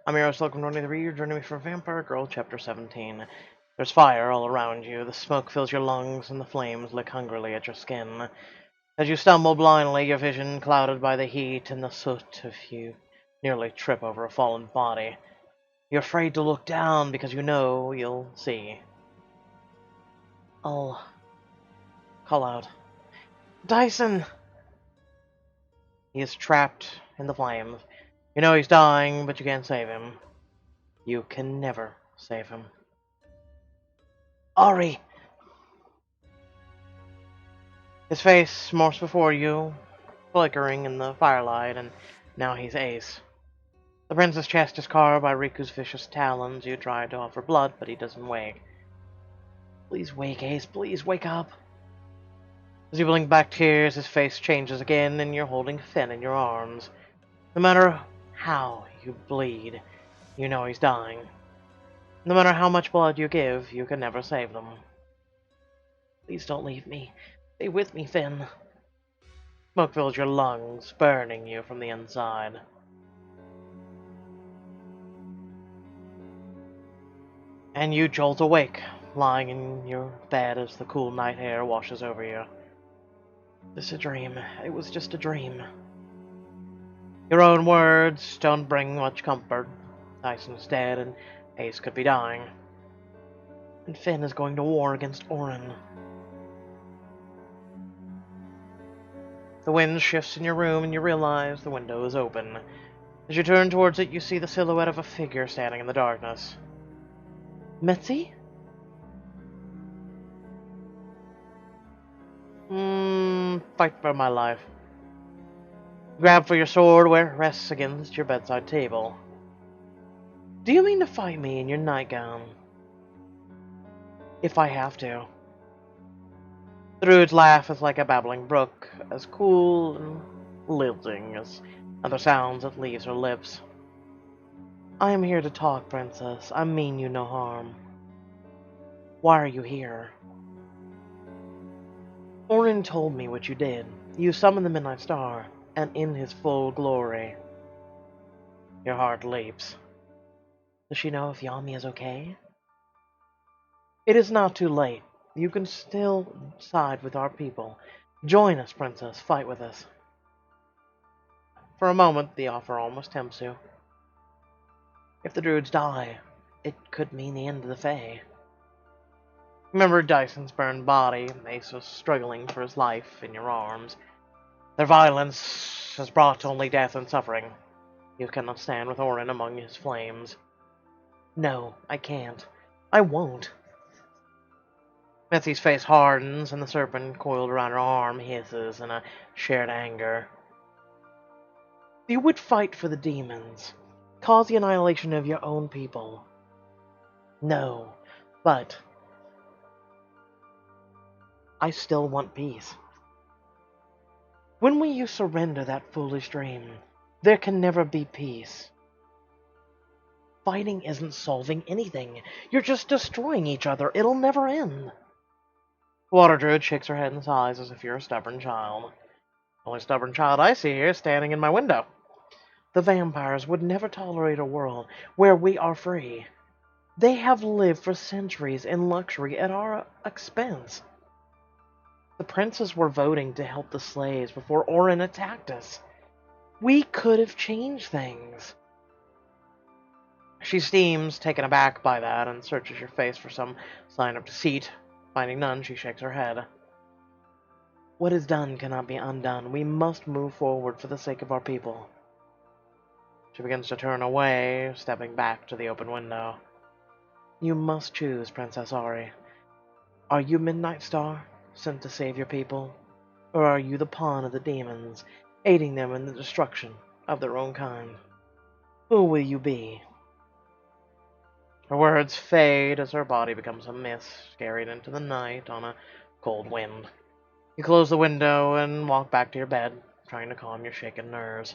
I'm your host, Welcome 23. You're joining me for Vampire Girl, Chapter 17. There's fire all around you. The smoke fills your lungs, and the flames lick hungrily at your skin. As you stumble blindly, your vision clouded by the heat and the soot of you nearly trip over a fallen body. You're afraid to look down because you know you'll see. I'll call out, Dyson! He is trapped in the flames. You know he's dying, but you can't save him. You can never save him. Ari! His face morphs before you, flickering in the firelight, and now he's Ace. The prince's chest is carved by Riku's vicious talons. You try to offer blood, but he doesn't wake. Please wake, Ace. Please wake up. As you blink back tears, his face changes again, and you're holding Finn in your arms. No matter how you bleed, you know he's dying. No matter how much blood you give, you can never save them. Please don't leave me. Stay with me, Finn. Smoke fills your lungs, burning you from the inside. And you jolt awake, lying in your bed as the cool night air washes over you. Just a dream. It was just a dream. Your own words don't bring much comfort. Tyson's dead, and Ace could be dying. And Finn is going to war against Orin. The wind shifts in your room, and you realize the window is open. As you turn towards it, you see the silhouette of a figure standing in the darkness. Mitzi? Fight for my life. Grab for your sword where it rests against your bedside table. Do you mean to fight me in your nightgown? If I have to. The druid's laugh is like a babbling brook, as cool and lilting as other sounds that leaves her lips. I am here to talk, princess. I mean you no harm. Why are you here? Orin told me what you did. You summoned the Midnight Star, and in his full glory. Your heart leaps. Does she know if Yami is okay? It is not too late. You can still side with our people. Join us, princess. Fight with us. For a moment, the offer almost tempts you. If the druids die, it could mean the end of the Fae. Remember Dyson's burned body. Ace was struggling for his life in your arms. Their violence has brought only death and suffering. You cannot stand with Orin among his flames. No, I can't. I won't. Mitzi's face hardens, and the serpent coiled around her arm hisses in a shared anger. You would fight for the demons, cause the annihilation of your own people. No, but I still want peace. When will you surrender that foolish dream? There can never be peace. Fighting isn't solving anything. You're just destroying each other. It'll never end. Water Druid shakes her head and sighs as if you're a stubborn child. The only stubborn child I see here is standing in my window. The vampires would never tolerate a world where we are free. They have lived for centuries in luxury at our expense. The princes were voting to help the slaves before Orin attacked us. We could have changed things. She steams, taken aback by that, and searches your face for some sign of deceit. Finding none, she shakes her head. What is done cannot be undone. We must move forward for the sake of our people. She begins to turn away, stepping back to the open window. You must choose, Princess Ari. Are you Midnight Star, sent to save your people? Or are you the pawn of the demons, aiding them in the destruction of their own kind? Who will you be? Her words fade as her body becomes a mist, carried into the night on a cold wind. You close the window and walk back to your bed, trying to calm your shaken nerves.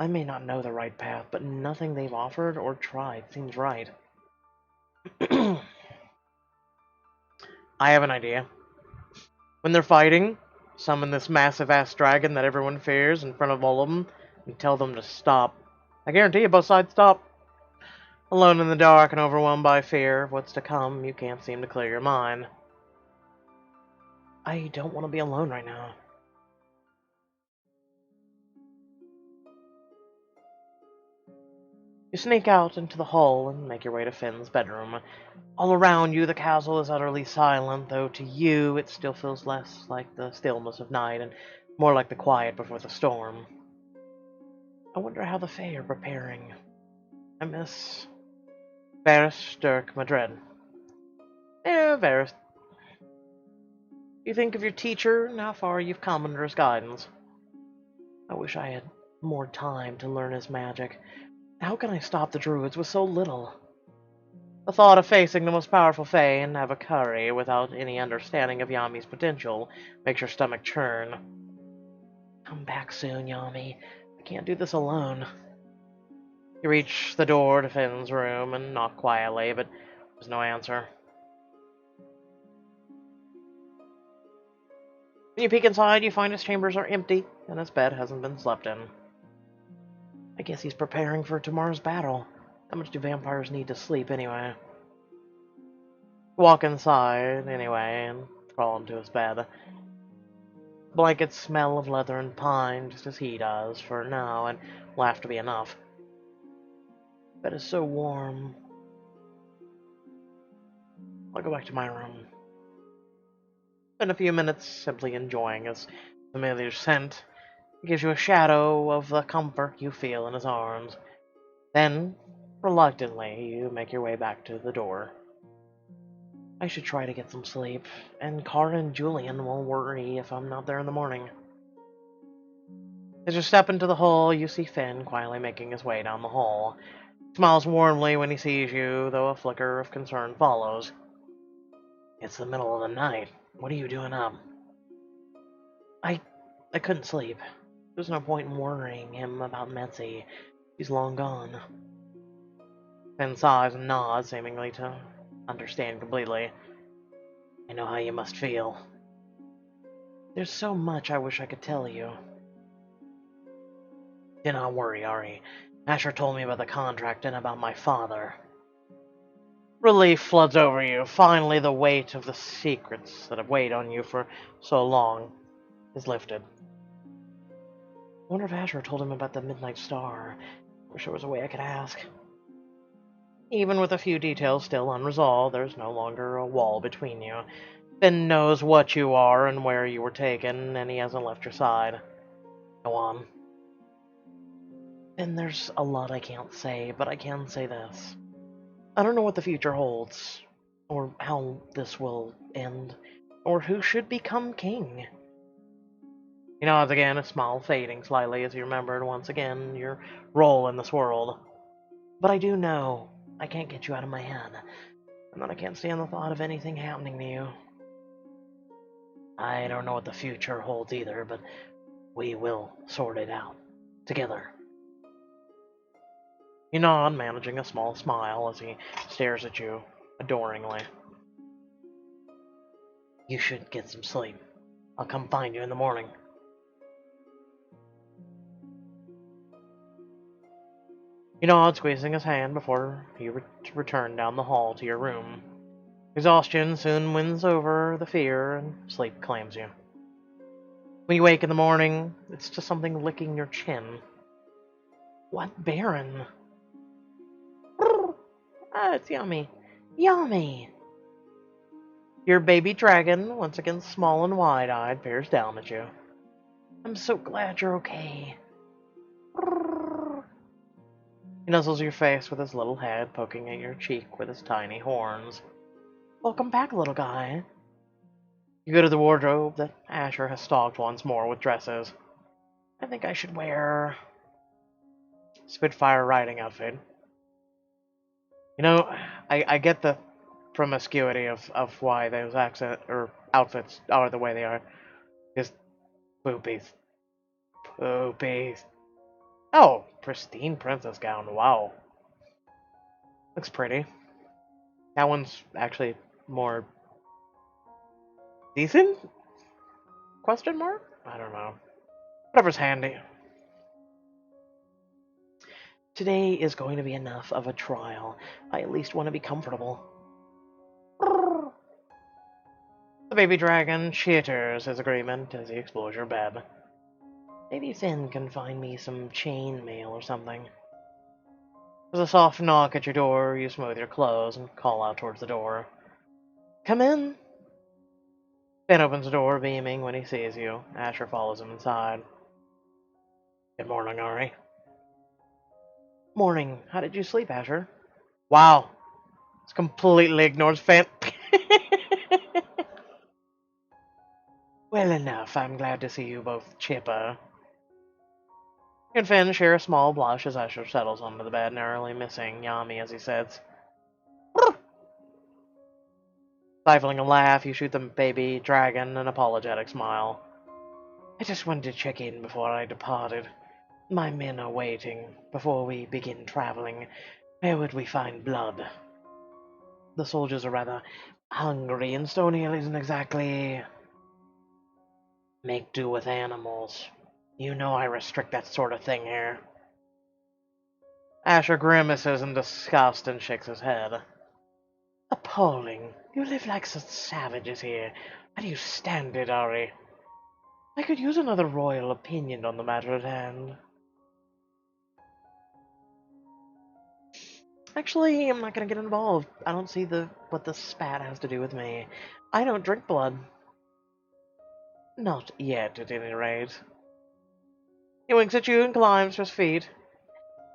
I may not know the right path, but nothing they've offered or tried seems right. I have an idea. When they're fighting, summon this massive-ass dragon that everyone fears in front of all of them, and tell them to stop. I guarantee you both sides stop. Alone in the dark and overwhelmed by fear of what's to come, you can't seem to clear your mind. I don't want to be alone right now. You sneak out into the hall and make your way to Finn's bedroom. All around you, the castle is utterly silent, though to you it still feels less like the stillness of night and more like the quiet before the storm. I wonder how the Fae are preparing. I miss Varys Dirk Madrid. Varys, you think of your teacher and how far you've come under his guidance. I wish I had more time to learn his magic. How can I stop the druids with so little? The thought of facing the most powerful Fae and Avakari without any understanding of Yami's potential makes your stomach churn. Come back soon, Yami. I can't do this alone. You reach the door to Finn's room and knock quietly, but there's no answer. When you peek inside, you find his chambers are empty, and his bed hasn't been slept in. I guess he's preparing for tomorrow's battle. How much do vampires need to sleep anyway? Walk inside, anyway, and crawl into his bed. Blankets smell of leather and pine, just as he does, for now, and will have to be enough. Bed is so warm. I'll go back to my room. Spend a few minutes simply enjoying his familiar scent. It gives you a shadow of the comfort you feel in his arms. Then, reluctantly, you make your way back to the door. I should try to get some sleep, and Cara and Julian won't worry if I'm not there in the morning. As you step into the hall, you see Finn quietly making his way down the hall. He smiles warmly when he sees you, though a flicker of concern follows. It's the middle of the night. What are you doing up? I couldn't sleep. There's no point in worrying him about Metzi. She's long gone. Finn sighs and nods, seemingly to understand completely. I know how you must feel. There's so much I wish I could tell you. Do not worry, Ari. Asher told me about the contract and about my father. Relief floods over you. Finally, the weight of the secrets that have weighed on you for so long is lifted. I wonder if Asher told him about the Midnight Star. Wish there was a way I could ask. Even with a few details still unresolved, there's no longer a wall between you. Finn knows what you are and where you were taken, and he hasn't left your side. Go on. And there's a lot I can't say, but I can say this. I don't know what the future holds, or how this will end, or who should become king. He nods again, a smile fading slightly as he remembered once again your role in this world. But I do know I can't get you out of my head, and that I can't stand the thought of anything happening to you. I don't know what the future holds either, but we will sort it out. Together. You nod, managing a small smile as he stares at you adoringly. You should get some sleep. I'll come find you in the morning. You nod, squeezing his hand before you return down the hall to your room. Exhaustion soon wins over the fear, and sleep claims you. When you wake in the morning, it's just something licking your chin. What Baron? Ah, it's Yummy. Yummy! Your baby dragon, once again small and wide-eyed, peers down at you. I'm so glad you're okay. He nuzzles your face with his little head, poking at your cheek with his tiny horns. Welcome back, little guy. You go to the wardrobe that Asher has stocked once more with dresses. I think I should wear Spitfire riding outfit. You know, I get the promiscuity of why those outfits are the way they are. Just poopies. Poopies. Oh, pristine princess gown. Wow. Looks pretty. That one's actually more decent? Question mark? I don't know. Whatever's handy. Today is going to be enough of a trial. I at least want to be comfortable. The baby dragon chitters his agreement as he explores your bed. Maybe Finn can find me some chain mail or something. There's a soft knock at your door. You smooth your clothes and call out towards the door. Come in. Finn opens the door, beaming when he sees you. Asher follows him inside. Good morning, Ari. Morning. How did you sleep, Asher? Wow. It's completely ignores Finn. Well enough. I'm glad to see you both chipper. You and Finn share a small blush as Asher settles onto the bed, narrowly missing Yami as he sits. Stifling a laugh, you shoot the baby dragon an apologetic smile. I just wanted to check in before I departed. My men are waiting. Before we begin traveling, where would we find blood? The soldiers are rather hungry, and Stony Hill isn't exactly... Make do with animals. You know I restrict that sort of thing here. Asher grimaces in disgust and shakes his head. Appalling. You live like such savages here. How do you stand it, Ari? I could use another royal opinion on the matter at hand. Actually, I'm not gonna get involved. I don't see what the spat has to do with me. I don't drink blood. Not yet, at any rate. He winks at you and climbs to his feet.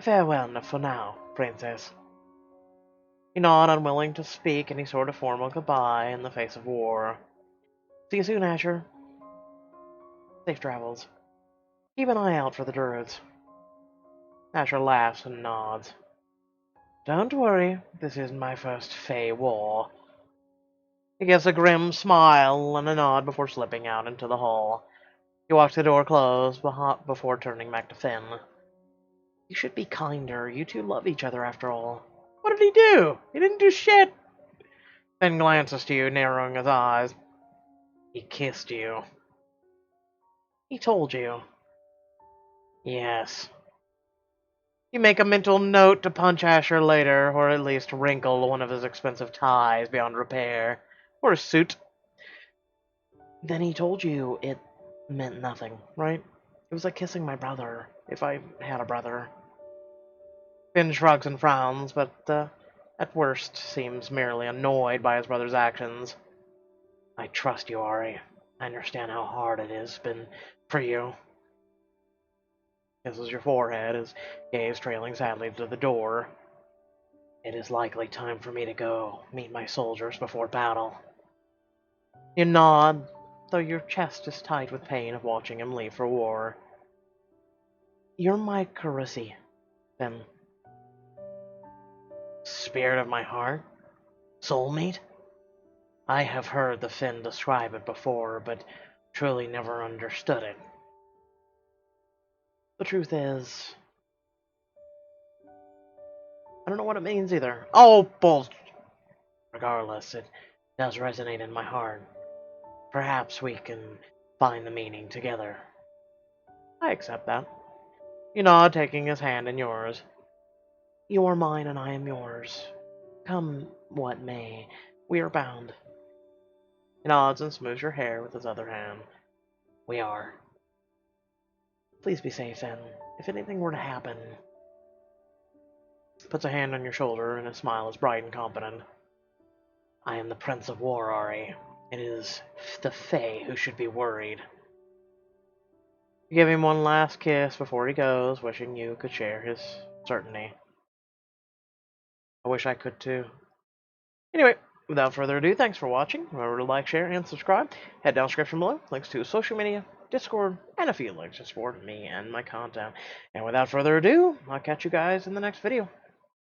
Farewell for now, princess. You nod, unwilling to speak any sort of formal goodbye in the face of war. See you soon, Asher. Safe travels. Keep an eye out for the druids. Asher laughs and nods. Don't worry, this isn't my first Fey war. He gives a grim smile and a nod before slipping out into the hall. He walks the door closed before turning back to Finn. You should be kinder. You two love each other after all. What did he do? He didn't do shit. Finn glances to you, narrowing his eyes. He kissed you. He told you. Yes. You make a mental note to punch Asher later, or at least wrinkle one of his expensive ties beyond repair. Or a suit. Then he told you it meant nothing, right? It was like kissing my brother, if I had a brother. Finn shrugs and frowns, but at worst seems merely annoyed by his brother's actions. I trust you, Ari. I understand how hard it has been for you. Kisses your forehead, his gaze trailing sadly to the door. It is likely time for me to go meet my soldiers before battle. You nod, though your chest is tight with pain of watching him leave for war. You're my Karasi, Finn. Spirit of my heart? Soulmate? I have heard the Finn describe it before, but truly never understood it. The truth is, I don't know what it means either. Oh, bull! Regardless, it does resonate in my heart. Perhaps we can find the meaning together. I accept that. You nod, taking his hand in yours. You are mine and I am yours. Come what may, we are bound. He nods and smooths your hair with his other hand. We are. Please be safe, and if anything were to happen... Puts a hand on your shoulder, and his smile is bright and confident. I am the Prince of War, Ari. It is the Fae who should be worried. You give him one last kiss before he goes, wishing you could share his certainty. I wish I could too. Anyway, without further ado, thanks for watching. Remember to like, share, and subscribe. Head down description below, links to social media, Discord, and a few links to support me and my content. And without further ado, I'll catch you guys in the next video.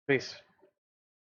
Peace.